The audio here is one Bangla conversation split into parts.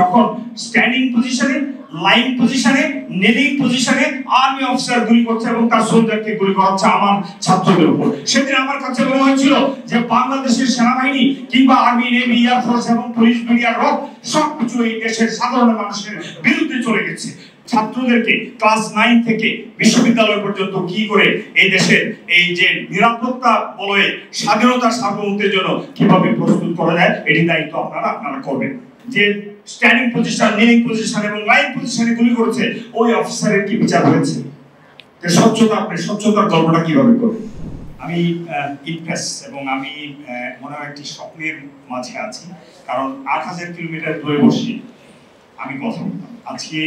যখন স্ট্যান্ডিং পজিশনে, লাইন পজিশনে, নেলিং পজিশনে আর্মি অফিসার গুলি করছে এবং তার সোলজারকে গুলি করাচ্ছে আমার ছাত্রদের উপর। সেদিন আমার কাছে মনে হয়েছিল যে বাংলাদেশের সেনাবাহিনী কিংবা আর্মি, নেভি, এয়ারফোর্স এবং পুলিশ, মিডিয়ার রব সবকিছু এই দেশের সাধারণ মানুষের বিরুদ্ধে চলে গেছে। ছাত্রদেরকে ক্লাস 9 থেকে বিশ্ববিদ্যালয় পর্যন্ত কি করে এই দেশের এই যে নিরাপত্তা বলয়ে স্বাধীনতার সার্বভৌমত্বের জন্য কিভাবে প্রস্তুত করা যায়, এটি দায়িত্ব আপনারা করবেন। যে স্ট্যান্ডিং পজিশন, নিলিং পজিশন এবং লাইন পজিশনে গুলি করেছে ওই অফিসারের কি বিচার হয়েছে? স্বচ্ছতার গল্পটা কিভাবে করবেন? আমি ইমপ্রেস এবং আমি মনে হয় একটি স্বপ্নের মাঝে আছি, কারণ 8000 কিলোমিটার দূরে বসে আমি কথা বলতাম। আজকে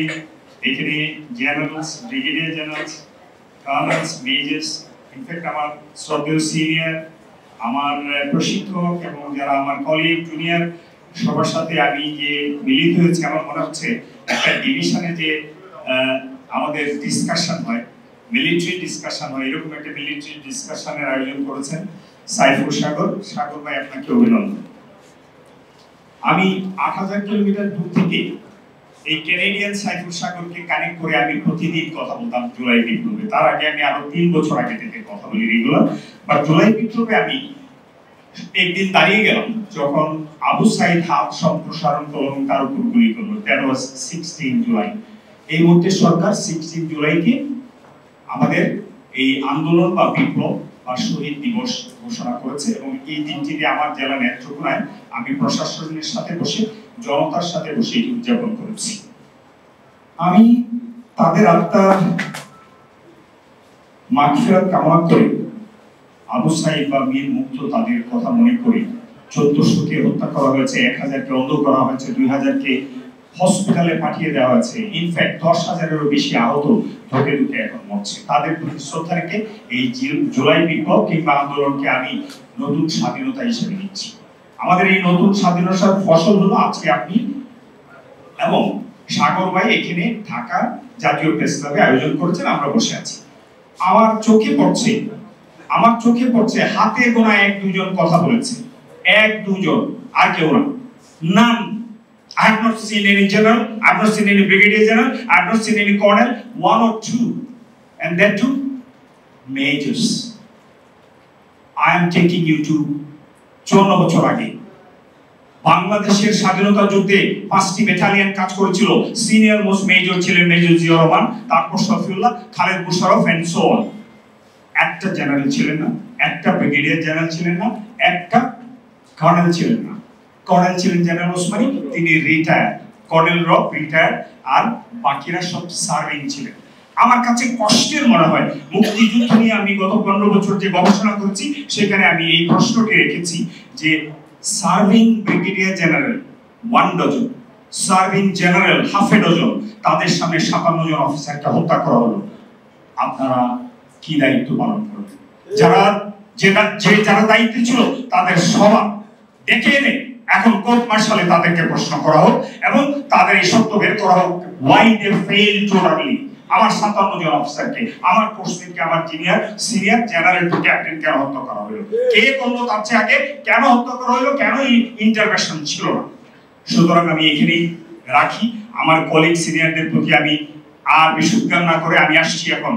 এখানে generals, brigadier generals, colonels, majors, in fact আমার শ্রদ্ধেয় সিনিয়র, আমার প্রশিক্ষক এবং যারা আমার কলিগ, জুনিয়র, সবার সাথে আমি যে মিলিত হয়েছি, আমার মনে হচ্ছে একটা ডিভিশনে যে আমাদের ডিসকাশন হয়, মিলিটারি ডিসকাশন হয়, এরকম একটা মিলিটারি ডিসকাশনের আয়োজন করেছেন সাইফুল সাগর ভাই, আপনাকে অভিনন্দন। আমি 8000 কিলোমিটার দূর থেকে এই ক্যানাডিয়ান সাইফুল সাগরকে কানেক্ট করে আমি প্রতিদিন কথা বলতাম জুলাই বিপ্লবে। তার আগে আমি আরো 3 বছর আগে থেকে কথা বলি রেগুলার, বাট জুলাই বিপ্লবে আমি একদিন দাঁড়িয়ে গেলাম যখন আবু সাইদ হাত সম্প্রসারণ করল এবং তার উপর গুলি করলো। That was 16 July. এই মুহূর্তে সরকার 16 জুলাইকে আমাদের এই আন্দোলন বা বিপ্লব বা শহীদ দিবস ঘোষণা করেছে এবং এই দিনটিতে আমার জেলা নেত্রকোনায় আমি প্রশাসনের সাথে বসে, জনতার সাথে বসে এটি উদযাপন করেছি। আমি তাদের আত্মার মাগফিরাত কামনা করে আবু সাইদ বা মীর মুগ্ধ তাদের কথা মনে করি 1400কে হত্যা করা হয়েছে, 1000কে অন্ধ করা হয়েছে, 2000কে হসপিটালে পাঠিয়ে দেওয়া হয়েছে, ইনফ্যাক্ট 10,000-এরও বেশি আহত ধরে ধরে এখন মরছে। তাদের প্রতি শ্রদ্ধা রেখে এই জুলাই বিপ্লব কিংবা আন্দোলনকে আমি নতুন স্বাধীনতা হিসেবে নিচ্ছি। আমাদের এই নতুন স্বাধীনতার ফসল হলো আজকে আপনি এবং সাগর ভাই এখানে ঢাকা জাতীয় প্রেস ক্লাবে আয়োজন করেছেন, আমরা বসে আছি। আমার চোখে পড়ছে হাতে গোনা 1-2 জন কথা বলেছে, 1-2 জন, আর কেউ না। নাম I have not seen any general, I have not seen any brigadier general, I have not seen any colonel, 1 or 2, and that too majors. I am taking you to 54 বছর আগে বাংলাদেশের স্বাধীনতা যুদ্ধে 5টি ব্যাটালিয়ন কাজ করেছিল। সিনিয়র মোস্ট মেজর ছিলেন মেজর জিয়া রহমান, তারপর Shafiullah, Khaled Musharraf and so on. একটা জেনারেল ছিলেন না, একটা ব্রিগেডিয়ার জেনারেল ছিলেন না, একটা কর্নেল ছিলেন না। কর্নেল ছিলেন জেনারেল ওসমানী, তিনি রিটায়ার, কর্নেল রব রিটায়ার, আর বাকিরা সব সার্ভিং ছিলেন। আমার কাছে কষ্টের মনে হয় মুক্তিযুদ্ধ নিয়ে আমি গত 15 বছর যে গবেষণা করেছি সেখানে আমি এই প্রশ্নটি রেখেছি যে serving brigadier general 1 dozen, serving general half এ ডজন, তাদের সামনে 57 জন অফিসারকে হত্যা করা হলো। আপনারা কি দায়িত্ব পালন করবেন? যারা দায়িত্বে ছিল তাদের সবার ডেকে এনে এখন কোর্ট মার্শালে তাদেরকে প্রশ্ন করা হোক এবং তাদের এই সত্য বের করা হোক। Why they fail totally. আমার 57 জন অফিসারকে, আমার পোস্টকে, আমার সিনিয়র জেনারেল টু ক্যাপ্টেন কেন হত্যা করা হলো? কে করলো? তার চেয়ে আগে কেন হত্যা করা হলো? কেন এই ইন্টারভেনশন ছিল না? সুতরাং আমি এখানেই রাখি। আমার কলিগ সিনিয়রদের প্রতি আমি আর বিশুদ্ধার না করে আমি আসছি এখন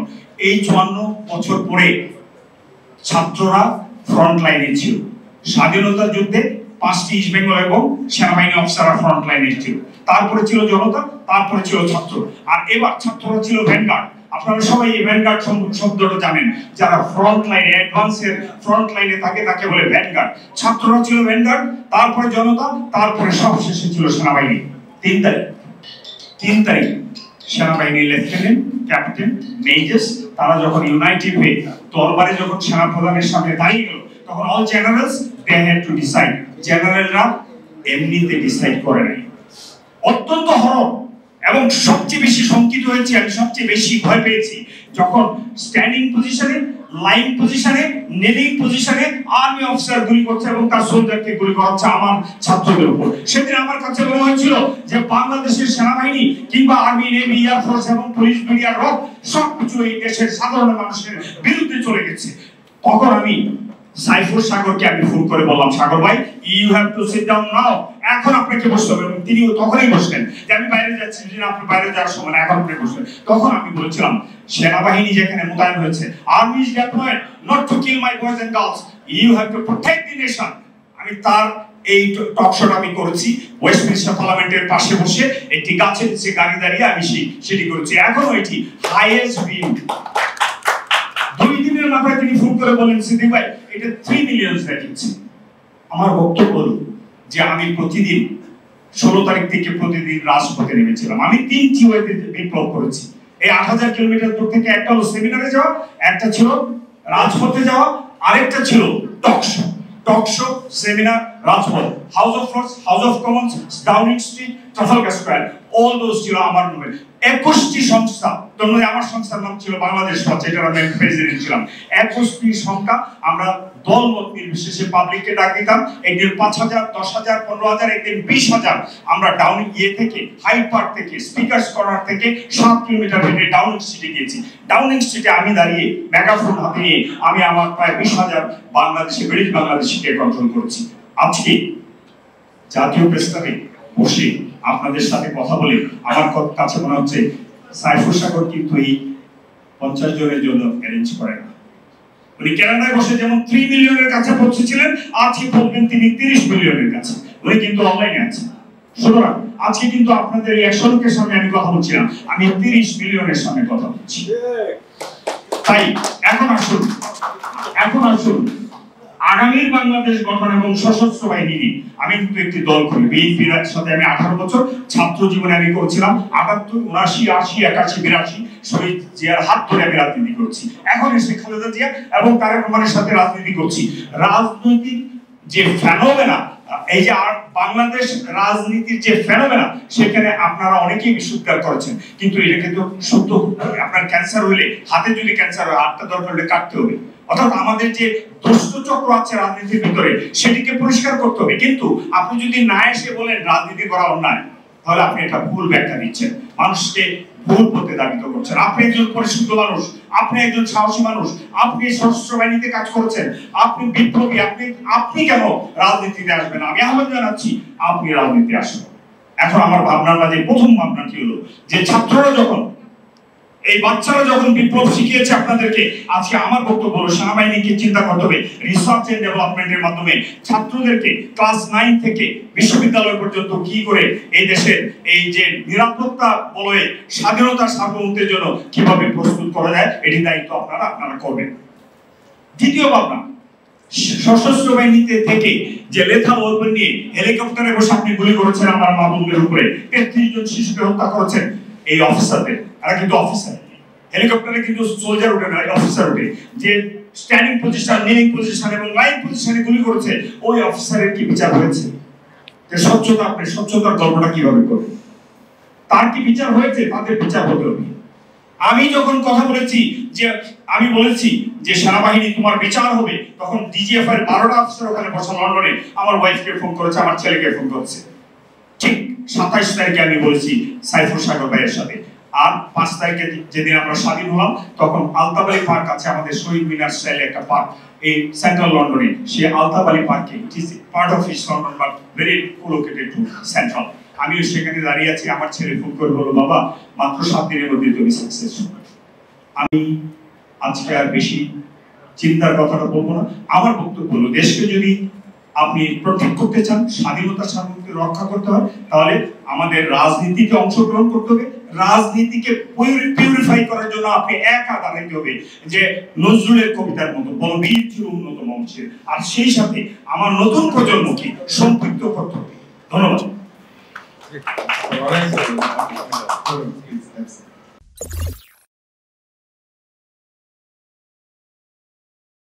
এই 54 বছর পরে ছাত্ররা ফ্রন্ট লাইনে ছিল। স্বাধীনতা যুদ্ধে 5টি ইস্ট বেঙ্গল এবং সেনাবাহিনী অফিসাররা ফ্রন্ট লাইনে ছিল, তারপরে ছিল জনতা, তারপরে ছিল ছাত্র, আর এবার ছাত্ররা ছিল ভ্যানগার্ড। আপনারা সবাই এই ভ্যানগার্ড শব্দটা জানেন, যারা ফ্রন্ট লাইনে, অ্যাডভান্সের ফ্রন্ট লাইনে থাকে তাকে বলে ভ্যানগার্ড। ছাত্ররা ছিল ভ্যানগার্ড, তারপরে জনতা, তারপরে সবশেষে ছিল সেনাবাহিনী। 3 তারিখ সেনাবাহিনী লেফটেন্যান্ট, ক্যাপ্টেন, মেজর্স তারা যখন ইউনাইটেড হয়ে তরবারে যখন সেনাপ্রধানের সামনে দাঁড়িয়ে গেল তখন all generals they had to decide. জেনারেলরা এমনিতে ডিসাইড করে নাই। অত্যন্ত হরণ এবং সবচেয়ে বেশি শঙ্কিত হয়েছি, আমি সবচেয়ে বেশি ভয় পেয়েছি যখন স্ট্যান্ডিং পজিশনে, লাইন পজিশনে, নেলিং পজিশনে আর্মি অফিসার গুলি করছে এবং তার সোলজারকে গুলি করাচ্ছে আমার ছাত্রদের উপর। সেদিন আমার কাছে মনে হয়েছিল যে বাংলাদেশের সেনাবাহিনী কিংবা আর্মি, নেভি, এয়ারফোর্স এবং পুলিশ, মিডিয়ার রব সবকিছু এই দেশের সাধারণ মানুষের বিরুদ্ধে চলে গেছে। তখন আমি সাইফুল সাগরকে আমি ফোন করে বললাম, সাগর ভাই you have to sit down now, এখন আপনাকে বসতে হবে। এবং তিনিও তখনই বসলেন যে আমি বাইরে যাচ্ছি, যে আপনি বাইরে যাওয়ার সময় এখন আপনি বসলেন। তখন আমি বলেছিলাম সেনাবাহিনী যেখানে মোতায়েন হয়েছে, army is deployed not to kill my boys and girls, you have to protect the nation. আমি তার এই টক শোটা আমি করেছি ওয়েস্টমিনিস্টার পার্লামেন্টের পাশে বসে, একটি গাছের নিচে গাড়ি দাঁড়িয়ে আমি সেটি করেছি। এখনো এটি হাইয়েস্ট ভিউ। 2 দিনের মাথায় তিনি ফোন করে বলেন সিদ্দিক ভাই এটা 3 মিলিয়ন দেখেছি। আমার বক্তব্য হলো যে আমি প্রতিদিন 16 তারিখ থেকে প্রতিদিন রাজপথে নেমেছিলাম। আমি 3টি ওয়েতে বিপ্লব করেছি। এই 8000 কিলোমিটার দূর থেকে একটা হলো সেমিনারে যাওয়া, একটা ছিল রাজপথে যাওয়া, আরেকটা ছিল টক শো, সেমিনার, রাজপথ, House of Lords, House of Commons, Downing Street, Trafalgar Square, all those ছিল আমার নামে। 21টি সংস্থা, তোর মধ্যে আমার সংস্থার নাম ছিল বাংলাদেশ ওয়াচ, এটার আমি প্রেসিডেন্ট ছিলাম। 21টি সংখ্যা আমরা দলমত নির্বিশেষে পাবলিককে ডাক দিতাম। একদিন 5000, 10000, 15000, একদিন 20000 আমরা ডাউন থেকে হাইড পার্ক থেকে স্পিকার্স কর্নার থেকে 7 কিলোমিটার হেঁটে ডাউনিং স্ট্রিটে গিয়েছি। ডাউনিং স্ট্রিটে আমি দাঁড়িয়ে মেগাফোন হাতে নিয়ে আমি আমার প্রায় 20000 বাংলাদেশি ব্রিটিশ বাংলাদেশিকে কন্ট্রোল করেছি। আজকে জাতীয় প্রেসক্লাবে বসে আপনাদের সাথে কথা বলে আমার কাছে মনে হচ্ছে সাইফুর সাগর কিন্তু এই 50 জনের জন্য অ্যারেঞ্জ করে না। উনি কানাডায় বসে যেমন 3 মিলিয়নের কাছে পৌঁছেছিলেন, আজকে বলবেন তিনি 30 মিলিয়নের কাছে। উনি কিন্তু অনলাইনে আছেন। সুতরাং আজকে কিন্তু আপনাদের এই 100 লোকের সামনে আমি কথা বলছিলাম, আমি 30 মিলিয়নের সামনে কথা বলছি। তাই এখন আসুন আগামীর বাংলাদেশ গঠন এবং সশস্ত্র বাহিনী নিয়ে আমি কিন্তু একটি দল করি। বিএনপির সাথে আমি 18 বছর ছাত্র জীবনে আমি করেছিলাম। 78, 79, 80, 81, 82 শহীদ জিয়ার হাত ধরে আমি রাজনীতি করছি। এখন এসে খালেদা জিয়া এবং তারেক রহমানের সাথে রাজনীতি করছি। রাজনৈতিক যে ফেনোমেনা, এই যে বাংলাদেশ রাজনীতির যে ফেনোমেনা, সেখানে আপনারা অনেকেই বিশুদ্ধার করেছেন, কিন্তু এটা কিন্তু সত্য। আপনার ক্যান্সার হইলে, হাতে যদি ক্যান্সার হয়, হাতটা দরকার হলে কাটতে হবে। অর্থাৎ আমাদের যে দুষ্ট চক্র আছে রাজনীতির ভিতরে, সেটিকে পরিষ্কার করতে হবে। কিন্তু আপনি যদি না এসে বলেন রাজনীতি করা অন্যায়, তাহলে আপনি এটা ভুল ব্যাখ্যা দিচ্ছেন, মানুষকে ভুল পথে দাবিত করছেন। আপনি একজন পরিশুদ্ধ মানুষ, আপনি একজন সাহসী মানুষ, আপনি সশস্ত্র বাহিনীতে কাজ করেছেন, আপনি বিপ্লবী, আপনি কেন রাজনীতিতে আসবেন? আমি আহ্বান জানাচ্ছি আপনি রাজনীতি আসুন। এখন আমার ভাবনার মাঝে প্রথম ভাবনাটি হলো যে ছাত্ররা যখন, এই বাচ্চারা যখন বিপ্লব শিখিয়েছে আপনাদেরকে, আজকে আমার বক্তব্য হলো সেনাবাহিনীকে চিন্তা করতে হবে রিসার্চ এন্ড ডেভেলপমেন্টের মাধ্যমে ছাত্রদেরকে ক্লাস 9 থেকে বিশ্ববিদ্যালয় পর্যন্ত কি করে এই দেশের এই যে নিরাপত্তা বলয়ে স্বাধীনতার সার্বভৌমত্বের জন্য কিভাবে প্রস্তুত করা যায়, এটি দায়িত্ব আপনারা করবেন। দ্বিতীয় ভাবনা, সশস্ত্র বাহিনীতে থেকে যে লেথাল ওয়েপন নিয়ে হেলিকপ্টারে বসে আপনি গুলি করেছেন আমার মা বোনদের উপরে, 33 জন শিশুকে হত্যা করেছেন। এই অফিসারদের, এরা কিন্তু অফিসার, হেলিকপ্টারে কিন্তু সোলজার ওঠে না, অফিসার ওঠে। যে স্ট্যান্ডিং পজিশন, নিলিং পজিশন এবং লাইন পজিশনে গুলি করেছে, ওই অফিসারের কি বিচার হয়েছে? যে স্বচ্ছতা, আপনি স্বচ্ছতার গল্পটা কিভাবে করবেন? তার কি বিচার হয়েছে? তাদের বিচার হতে হবে। আমি যখন কথা বলেছি যে আমি বলেছি যে সেনাবাহিনী তোমার বিচার হবে, তখন ডিজিএফ এর 12টা অফিসার ওখানে বসা লন্ডনে আমার ওয়াইফকে ফোন করেছে, আমার ছেলেকে ফোন করেছে। ঠিক 27 তারিখে আমি বলেছি সাইফুর সাগর ভাইয়ের সাথে। আর 5 তারিখে যেদিন আমরা স্বাধীন হলাম, তখন আলতাবালি পার্ক আছে আমাদের শহীদ মিনার স্টাইলে একটা পার্ক এই সেন্ট্রাল লন্ডনে। সেই আলতাবালি পার্কে it is part of east London but very colocated to central. আমিও সেখানে দাঁড়িয়ে আছি। আমার ছেলে ফোন করে বলল, বাবা মাত্র 7 দিনের মধ্যে তুমি সাকসেসফুল। আমি আজকে আর বেশি চিন্তার কথাটা বলবো না। আমার বক্তব্য হলো, দেশকে যদি আপনি প্রোটেক্ট করতে চান, স্বাধীনতা সার্বভৌমত্ব রক্ষা করতে হয়, তাহলে আমাদের রাজনীতিতে অংশগ্রহণ করতে হবে। রাজনীতিকে পিউরিফাই করার জন্য আপনি একা দাঁড়াইতে হবে, যে নজরুলের কবিতার মতো বলবীর ছিল উন্নত মঞ্চের। আর সেই সাথে আমার নতুন প্রজন্মকে সম্পৃক্ত করতে হবে। ধন্যবাদ।